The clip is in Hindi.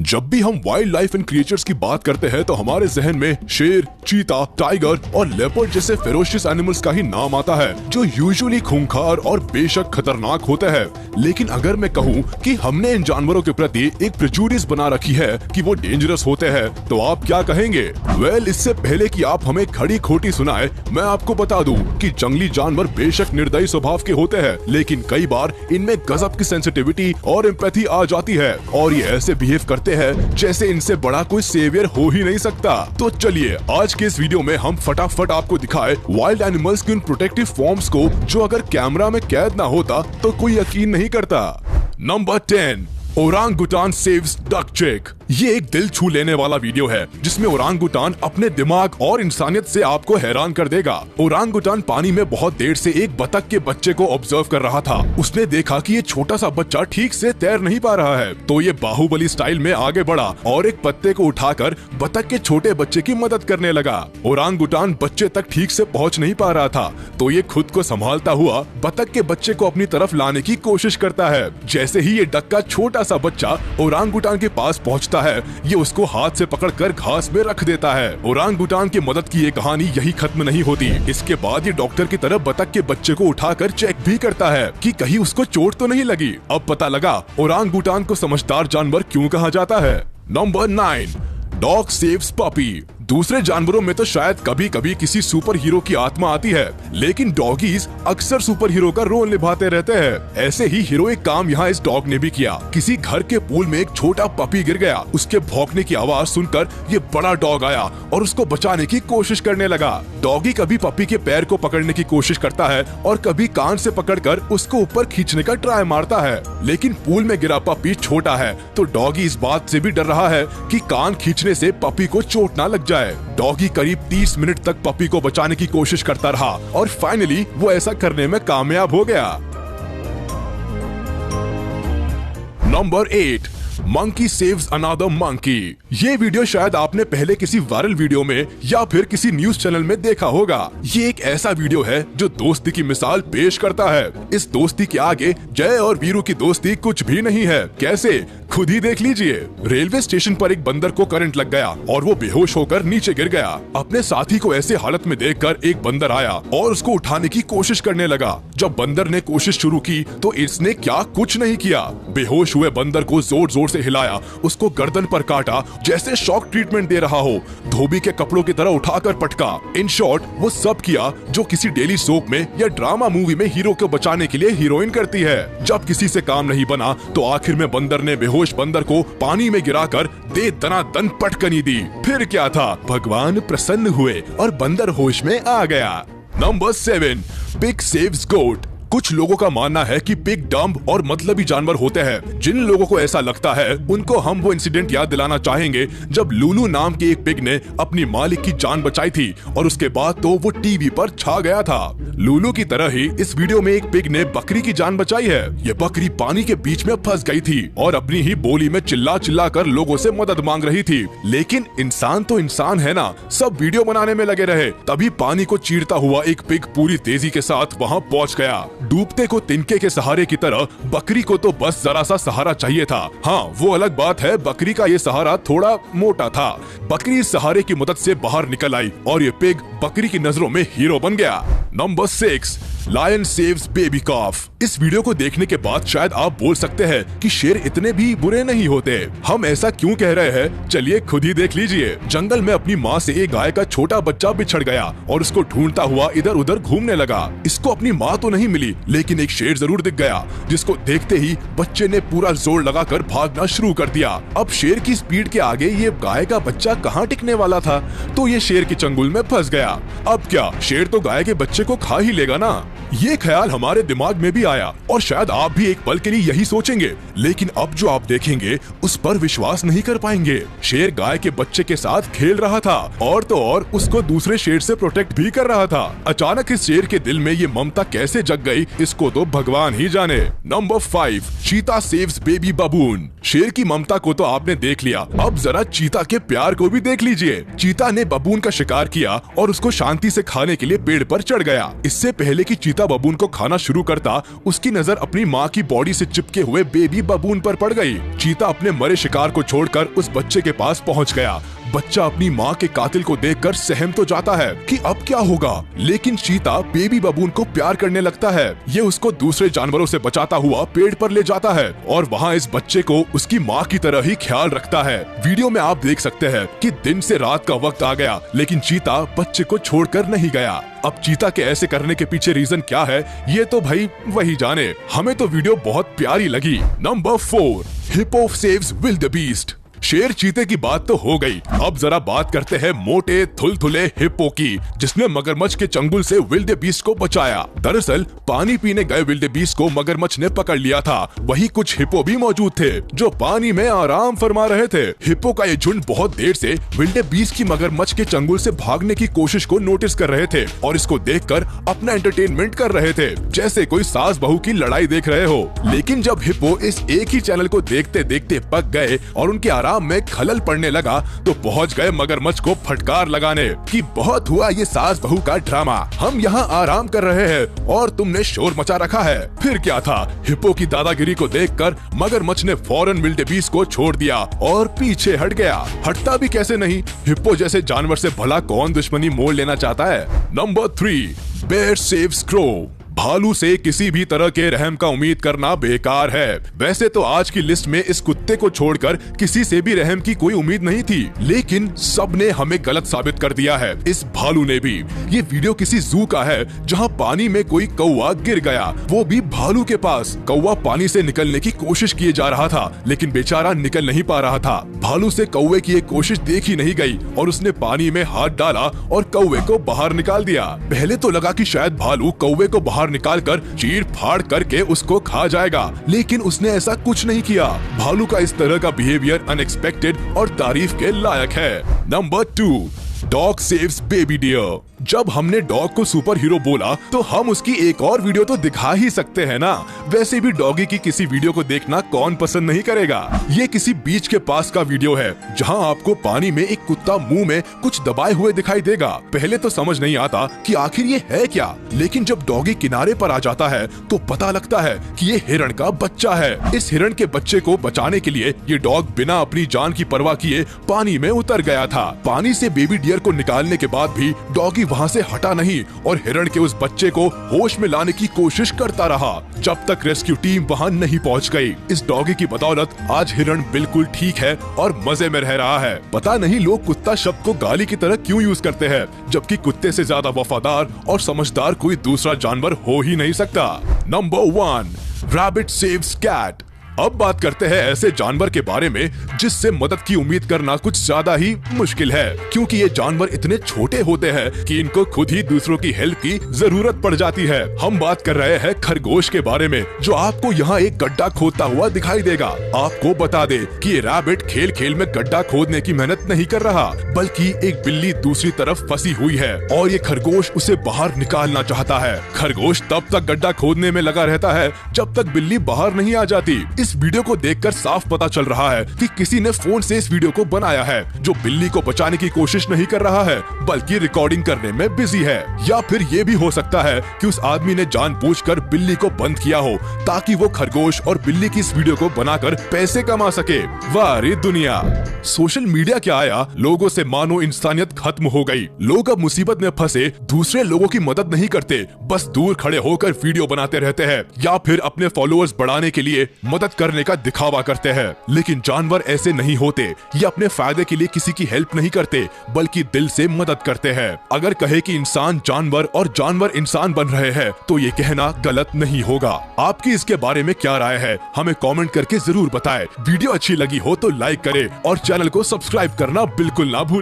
जब भी हम वाइल्ड लाइफ एंड क्रिएचर्स की बात करते हैं तो हमारे जहन में शेर, चीता, टाइगर और लेपर्ड जैसे फेरोशियस एनिमल्स का ही नाम आता है, जो यूजुअली खूंखार और बेशक खतरनाक होते हैं। लेकिन अगर मैं कहूँ कि हमने इन जानवरों के प्रति एक प्रेजुडिस बना रखी है कि वो डेंजरस होते हैं, तो आप क्या कहेंगे? वेल, इससे पहले कि आप हमें खड़ी खोटी सुनाए, मैं आपको बता दूं कि जंगली जानवर बेशक निर्दयी स्वभाव के होते हैं, लेकिन कई बार इनमें गजब की सेंसिटिविटी और एम्पैथी आ जाती है और ये ऐसे बिहेव करते हैं जैसे इनसे बड़ा कोई सेवियर हो ही नहीं सकता। तो चलिए आज के इस वीडियो में हम फटाफट आपको दिखाए वाइल्ड एनिमल्स की उन प्रोटेक्टिव फॉर्म्स को जो अगर कैमरा में कैद ना होता तो कोई यकीन नहीं करता। नंबर 10, ओरांगुटान सेव्स डक चिक। ये एक दिल छू लेने वाला वीडियो है जिसमें ओरांगुटान अपने दिमाग और इंसानियत से आपको हैरान कर देगा। ओरांगुटान पानी में बहुत देर से एक बतख के बच्चे को ऑब्जर्व कर रहा था। उसने देखा कि ये छोटा सा बच्चा ठीक से तैर नहीं पा रहा है, तो ये बाहुबली स्टाइल में आगे बढ़ा और एक पत्ते को उठाकर बतख के छोटे बच्चे की मदद करने लगा। ओरांगुटान बच्चे तक ठीक से पहुँच नहीं पा रहा था, तो ये खुद को संभालता हुआ बतख के बच्चे को अपनी तरफ लाने की कोशिश करता है। जैसे ही ये डक का छोटा सा बच्चा ओरांगुटान के पास पहुंचता है, ये उसको हाथ से पकड़कर घास में रख देता है। ओरांगुटान की मदद की ये कहानी यही खत्म नहीं होती। इसके बाद ये डॉक्टर की तरफ बतख के बच्चे को उठाकर चेक भी करता है कि कहीं उसको चोट तो नहीं लगी। अब पता लगा ओरांगुटान को समझदार जानवर क्यों कहा जाता है। Number 9, dog saves puppy. दूसरे जानवरों में तो शायद कभी कभी किसी सुपर हीरो की आत्मा आती है, लेकिन डॉगीज अक्सर सुपर हीरो का रोल निभाते रहते हैं। ऐसे ही हीरोइक काम यहाँ इस डॉग ने भी किया। किसी घर के पूल में एक छोटा पपी गिर गया। उसके भौंकने की आवाज सुनकर ये बड़ा डॉग आया और उसको बचाने की कोशिश करने लगा। डॉगी कभी पपी के पैर को पकड़ने की कोशिश करता है और कभी कान से पकड़कर उसको ऊपर खींचने का ट्राई मारता है, लेकिन पूल में गिरा पपी छोटा है, तो डॉगी इस बात से भी डर रहा है कि कान खींचने से पपी को चोट ना लग जाए। डॉगी करीब 30 मिनट तक पपी को बचाने की कोशिश करता रहा और फाइनली वो ऐसा करने में कामयाब हो गया। Number 8, monkey saves another monkey. ये वीडियो शायद आपने पहले किसी वायरल वीडियो में या फिर किसी न्यूज चैनल में देखा होगा। ये एक ऐसा वीडियो है जो दोस्ती की मिसाल पेश करता है। इस दोस्ती के आगे जय और वीरू की दोस्ती कुछ भी नहीं है। कैसे, खुद ही देख लीजिए। रेलवे स्टेशन पर एक बंदर को करंट लग गया और वो बेहोश होकर नीचे गिर गया। अपने साथी को ऐसे हालत में देखकर एक बंदर आया और उसको उठाने की कोशिश करने लगा। जब बंदर ने कोशिश शुरू की तो इसने क्या कुछ नहीं किया। बेहोश हुए बंदर को जोर जोर से हिलाया, उसको गर्दन पर काटा जैसे शॉक ट्रीटमेंट दे रहा हो, धोबी के कपड़ों की तरह उठाकर पटका। इन शॉर्ट वो सब किया जो किसी डेली सोप में या ड्रामा मूवी में हीरो को बचाने के लिए हीरोइन करती है। जब किसी से काम नहीं बना तो आखिर में बंदर ने बेहोश बंदर को पानी में गिराकर दे दनादन पटकनी दी। फिर क्या था, भगवान प्रसन्न हुए और बंदर होश में आ गया। नंबर 7, पिग सेव्स गोट। कुछ लोगों का मानना है कि पिग डम्ब और मतलबी जानवर होते हैं। जिन लोगों को ऐसा लगता है उनको हम वो इंसिडेंट याद दिलाना चाहेंगे जब लूलू नाम के एक पिग ने अपनी मालिक की जान बचाई थी और उसके बाद तो वो टीवी पर छा गया था। लूलू की तरह ही इस वीडियो में एक पिग ने बकरी की जान बचाई है। ये बकरी पानी के बीच में फंस गई थी और अपनी ही बोली में चिल्ला चिल्ला कर लोगों से मदद मांग रही थी, लेकिन इंसान तो इंसान है ना, सब वीडियो बनाने में लगे रहे। तभी पानी को चीरता हुआ एक पिग पूरी तेजी के साथ वहाँ पहुँच गया। डूबते को तिनके के सहारे की तरह बकरी को तो बस जरा सा सहारा चाहिए था। हाँ, वो अलग बात है, बकरी का ये सहारा थोड़ा मोटा था। बकरी इस सहारे की मदद से बाहर निकल आई और ये पिग बकरी की नजरों में हीरो बन गया। नंबर 6, लायन सेव्स बेबी कॉफ। इस वीडियो को देखने के बाद शायद आप बोल सकते हैं कि शेर इतने भी बुरे नहीं होते। हम ऐसा क्यों कह रहे हैं, चलिए खुद ही देख लीजिए। जंगल में अपनी माँ से एक गाय का छोटा बच्चा बिछड़ गया और उसको ढूंढता हुआ इधर उधर घूमने लगा। इसको अपनी माँ तो नहीं मिली, लेकिन एक शेर जरूर दिख गया, जिसको देखते ही बच्चे ने पूरा जोर लगाकर भागना शुरू कर दिया। अब शेर की स्पीड के आगे ये गाय का बच्चा कहाँ टिकने वाला था, तो ये शेर के चंगुल में फंस गया। अब क्या, शेर तो गाय के बच्चे को खा ही लेगा ना। ये ख्याल हमारे दिमाग में भी आया और शायद आप भी एक पल के लिए यही सोचेंगे, लेकिन अब जो आप देखेंगे उस पर विश्वास नहीं कर पाएंगे। शेर गाय के बच्चे के साथ खेल रहा था और तो और उसको दूसरे शेर से प्रोटेक्ट भी कर रहा था। अचानक इस शेर के दिल में ये ममता कैसे जग गई, इसको तो भगवान ही जाने। नंबर 5, चीता सेव्स बेबी बबून। शेर की ममता को तो आपने देख लिया, अब जरा चीता के प्यार को भी देख लीजिए। चीता ने बबून का शिकार किया और उसको शांति से खाने के लिए पेड़ पर चढ़ गया। इससे पहले कि चीता बबून को खाना शुरू करता, उसकी नजर अपनी माँ की बॉडी से चिपके हुए बेबी बबून पर पड़ गई। चीता अपने मरे शिकार को छोड़कर उस बच्चे के पास पहुंच गया। बच्चा अपनी माँ के कातिल को देखकर सहम तो जाता है कि अब क्या होगा, लेकिन चीता बेबी बबून को प्यार करने लगता है। ये उसको दूसरे जानवरों से बचाता हुआ पेड़ पर ले जाता है और वहाँ इस बच्चे को उसकी माँ की तरह ही ख्याल रखता है। वीडियो में आप देख सकते हैं कि दिन से रात का वक्त आ गया, लेकिन चीता बच्चे को छोड़कर नहीं गया। अब चीता के ऐसे करने के पीछे रीजन क्या है, ये तो भाई वही जाने। हमें तो वीडियो बहुत प्यारी लगी। Number 4, hippo saves wildebeest. शेर चीते की बात तो हो गई, अब जरा बात करते हैं मोटे थुलथुले हिप्पो की, जिसने मगरमच्छ के चंगुल से विल्डेबीस्ट को बचाया। दरअसल पानी पीने गए विल्डेबीस्ट को मगरमच्छ ने पकड़ लिया था। वहीं कुछ हिप्पो भी मौजूद थे जो पानी में आराम फरमा रहे थे। हिप्पो का ये झुंड बहुत देर से विल्डेबीस्ट की मगरमच्छ के चंगुल से भागने की कोशिश को नोटिस कर रहे थे और इसको देखकर अपना एंटरटेनमेंट कर रहे थे, जैसे कोई सास बहू की लड़ाई देख रहे हो। लेकिन जब हिप्पो इस एक ही चैनल को देखते देखते पक गए और उनके आराम में खलल पड़ने लगा तो पहुंच गए मगरमच्छ को फटकार लगाने कि बहुत हुआ ये सास बहू का ड्रामा, हम यहाँ आराम कर रहे हैं और तुमने शोर मचा रखा है। फिर क्या था, हिप्पो की दादागिरी को देखकर मगरमच्छ ने फौरन विल्डेबीस्ट को छोड़ दिया और पीछे हट गया। हटता भी कैसे नहीं, हिप्पो जैसे जानवर से भला कौन दुश्मनी मोल लेना चाहता है। Number 3, bear saves crow. भालू से किसी भी तरह के रहम का उम्मीद करना बेकार है। वैसे तो आज की लिस्ट में इस कुत्ते को छोड़कर किसी से भी रहम की कोई उम्मीद नहीं थी, लेकिन सबने हमें गलत साबित कर दिया है, इस भालू ने भी। ये वीडियो किसी जू का है जहां पानी में कोई कौवा गिर गया, वो भी भालू के पास। कौवा पानी से निकलने की कोशिश किए जा रहा था, लेकिन बेचारा निकल नहीं पा रहा था। भालू से कौवे की ये कोशिश देखी नहीं गई और उसने पानी में हाथ डाला और कौवे को बाहर निकाल दिया। पहले तो लगा कि शायद भालू कौवे को बाहर निकालकर चीर फाड़ करके उसको खा जाएगा, लेकिन उसने ऐसा कुछ नहीं किया। भालू का इस तरह का बिहेवियर अनएक्सपेक्टेड और तारीफ के लायक है। Number 2, dog saves baby deer. जब हमने डॉग को सुपर हीरो बोला तो हम उसकी एक और वीडियो तो दिखा ही सकते हैं ना। वैसे भी डॉगी की किसी वीडियो को देखना कौन पसंद नहीं करेगा। ये किसी बीच के पास का वीडियो है जहां आपको पानी में एक कुत्ता मुंह में कुछ दबाए हुए दिखाई देगा। पहले तो समझ नहीं आता कि आखिर ये है क्या, लेकिन जब डॉगी किनारे पर आ जाता है तो पता लगता है कि ये हिरण का बच्चा है। इस हिरण के बच्चे को बचाने के लिए ये डॉग बिना अपनी जान की परवाह किए पानी में उतर गया था। पानी से बेबी डियर को निकालने के बाद भी डॉगी वहाँ से हटा नहीं और हिरण के उस बच्चे को होश में लाने की कोशिश करता रहा जब तक रेस्क्यू टीम वहाँ नहीं पहुँच गई। इस डॉगी की बदौलत आज हिरण बिल्कुल ठीक है और मजे में रह रहा है। पता नहीं लोग कुत्ता शब्द को गाली की तरह क्यों यूज करते हैं, जबकि कुत्ते से ज्यादा वफादार और समझदार कोई दूसरा जानवर हो ही नहीं सकता। Number 1, rabbit saves cat. अब बात करते हैं ऐसे जानवर के बारे में जिससे मदद की उम्मीद करना कुछ ज्यादा ही मुश्किल है, क्योंकि ये जानवर इतने छोटे होते हैं कि इनको खुद ही दूसरों की हेल्प की जरूरत पड़ जाती है। हम बात कर रहे हैं खरगोश के बारे में, जो आपको यहाँ एक गड्ढा खोदता हुआ दिखाई देगा। आपको बता दे कि ये रैबिट खेल खेल में गड्ढा खोदने की मेहनत नहीं कर रहा, बल्कि एक बिल्ली दूसरी तरफ फंसी हुई है और ये खरगोश उसे बाहर निकालना चाहता है। खरगोश तब तक गड्ढा खोदने में लगा रहता है जब तक बिल्ली बाहर नहीं आ जाती। इस वीडियो को देखकर साफ पता चल रहा है कि किसी ने फोन से इस वीडियो को बनाया है, जो बिल्ली को बचाने की कोशिश नहीं कर रहा है बल्कि रिकॉर्डिंग करने में बिजी है। या फिर ये भी हो सकता है कि उस आदमी ने जानबूझकर बिल्ली को बंद किया हो ताकि वो खरगोश और बिल्ली की इस वीडियो को बनाकर पैसे कमा सके। वाह रे दुनिया, सोशल मीडिया क्या आया, लोगों से मानो इंसानियत खत्म हो गई। लोग अब मुसीबत में फंसे दूसरे लोगों की मदद नहीं करते, बस दूर खड़े होकर वीडियो बनाते रहते हैं या फिर अपने फॉलोअर्स बढ़ाने के लिए मदद करने का दिखावा करते हैं। लेकिन जानवर ऐसे नहीं होते, ये अपने फायदे के लिए किसी की हेल्प नहीं करते बल्कि दिल से मदद करते हैं। अगर कहे कि इंसान जानवर और जानवर इंसान बन रहे हैं तो ये कहना गलत नहीं होगा। आपकी इसके बारे में क्या राय है, हमें कमेंट करके जरूर बताएं। वीडियो अच्छी लगी हो तो लाइक करें और चैनल को सब्सक्राइब करना बिल्कुल ना भूलें।